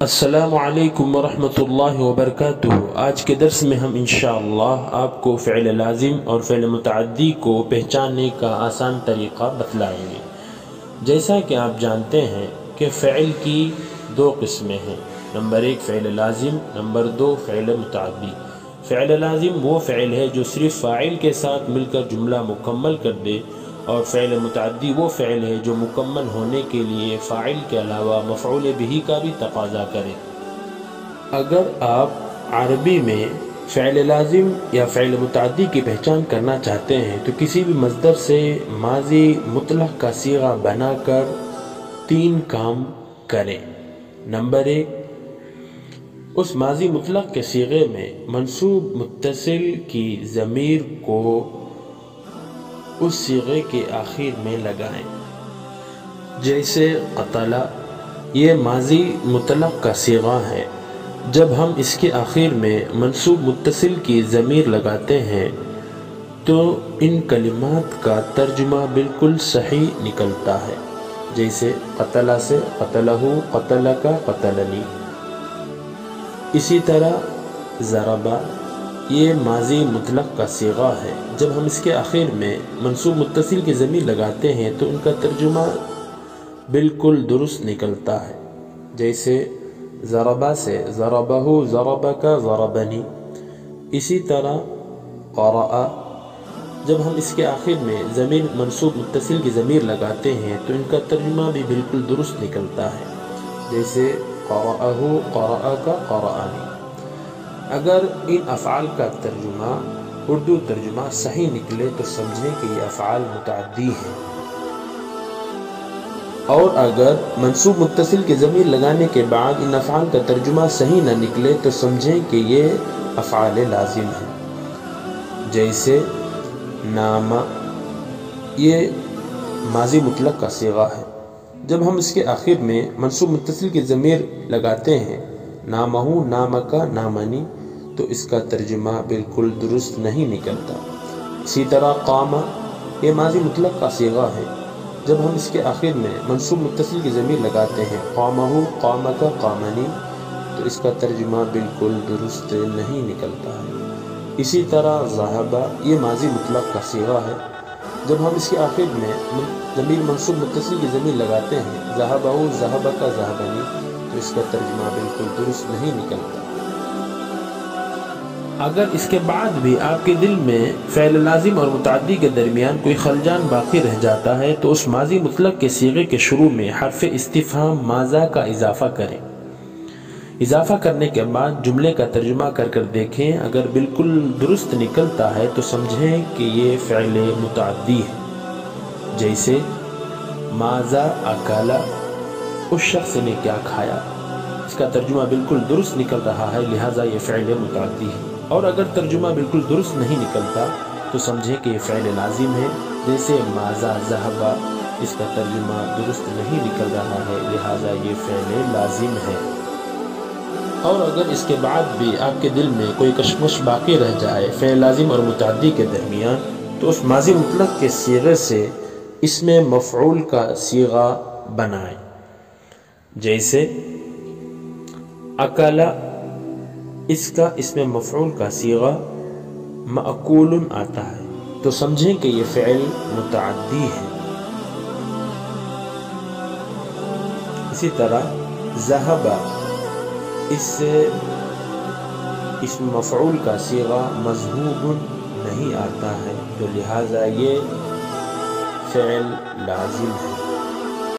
السلام علیکم ورحمۃ اللہ وبرکاتہ۔ آج کے درس میں ہم انشاءاللہ آپ کو فعل لازم اور فعل متعدی کو پہچاننے کا آسان طریقہ بتلائیں گے۔ جیسا کہ آپ جانتے ہیں کہ فعل کی دو قسمیں ہیں، نمبر 1 فعل لازم، نمبر 2 فعل متعدی۔ فعل لازم وہ فعل ہے جو صرف فاعل کے ساتھ مل کر جملہ مکمل کر دے، اور فعل متعدی وہ فعل ہے جو مکمل ہونے کے لیے فاعل کے علاوہ مفعول بہ کا بھی تقاضا کرے۔ اگر آپ عربی میں فعل لازم یا فعل متعدی کی پہچان کرنا چاہتے ہیں تو کسی بھی مصدر سے ماضی مطلق کا صیغہ بنا کر 3 کام کریں۔ نمبر 1، اس ماضی مطلق کے صیغے میں منصوب متصل کی ضمیر کو اس صیغے کے آخر میں لگائیں، جیسے قتل، یہ ماضی مطلق کا صیغہ ہے۔ جب ہم اس کے آخر میں منصوب متصل کی ضمیر لگاتے ہیں تو ان کلمات کا ترجمہ بالکل صحیح نکلتا ہے، جیسے قتل سے قتلہ، قتلک، قتلنی۔ اسی طرح ضرب، یہ ماضی مطلق کا صیغہ ہے۔ جب ہم اس کے آخر میں منصوب متصل کی ضمیر لگاتے ہیں تو ان کا ترجمہ بالکل درست نکلتا ہے، جیسے ضرب سے ضربہ، ضربک، ضربنی۔ اسی طرح قرأ، جب ہم اس کے آخر میں ضمیر منصوب متصل کی ضمیر لگاتے ہیں تو ان کا ترجمہ بھی بالکل درست نکلتا ہے، جیسے قرأہ، قرأک، قرأنی۔ اگر ان افعال کا ترجمہ اردو ترجمہ صحیح نکلے تو سمجھیں کہ یہ افعال متعدی ہیں، اور اگر منصوب متصل کی ضمیر لگانے کے بعد ان افعال کا ترجمہ صحیح نہ نکلے تو سمجھیں کہ یہ افعال لازم ہیں، جیسے نام، یہ ماضی مطلق کا صیغہ ہے۔ جب ہم اس کے آخر میں منصوب متصل کی ضمیر لگاتے ہیں، نامہ، نامک، نامنی، تو اس کا ترجمہ بالکل درست نہیں نکلتا۔ اسی طرح قام، یہ ماضی مطلق کا صیغہ ہے۔ جب ہم اس کے آخر میں منصوب متصل کی ضمیر لگاتے ہیں، قامہ، قامک، قامنی، تو اس کا ترجمہ بالکل درست نہیں نکلتا ہے۔ اسی طرح ذہب، یہ ماضی مطلق کا صیغہ ہے۔ جب ہم اس کے آخر میں ضمیر منصوب متصل کی ضمیر لگاتے ہیں، ذہبہ، ذہبک، ذہبنی، تو اس کا ترجمہ بالکل درست نہیں نکلتا۔ اگر اس کے بعد بھی آپ کے دل میں فعل لازم اور متعدی کے درمیان کوئی خلجان باقی رہ جاتا ہے تو اس ماضی مطلق کے صیغے کے شروع میں حرف استفہام ماذا کا اضافہ کریں۔ اضافہ کرنے کے بعد جملے کا ترجمہ کر دیکھیں، اگر بالکل درست نکلتا ہے تو سمجھیں کہ یہ فعل متعدی ہے، جیسے ماذا اکل، اس شخص نے کیا کھایا۔ اس کا ترجمہ بالکل درست نکل رہا ہے، لہٰذا یہ فعل متعدی ہے۔ اور اگر ترجمہ بالکل درست نہیں نکلتا تو سمجھیں کہ یہ فعل لازم ہے، جیسے ماذا ذہب، اس کا ترجمہ درست نہیں نکل رہا ہے، لہٰذا یہ فعل لازم ہے۔ اور اگر اس کے بعد بھی آپ کے دل میں کوئی کشمکش باقی رہ جائے فعل لازم اور متعدی کے درمیان تو اس ماضی مطلق کے صیغے سے اس میں مفعول کا صیغہ بنائیں، جیسے اکل، اس کا اس میں مفعول کا صیغہ مأکول آتا ہے، تو سمجھیں کہ یہ فعل متعدی ہے۔ اسی طرح ذہب، اس سے اس مفعول کا صیغہ مذہوب نہیں آتا ہے، تو لہٰذا یہ فعل لازم ہے۔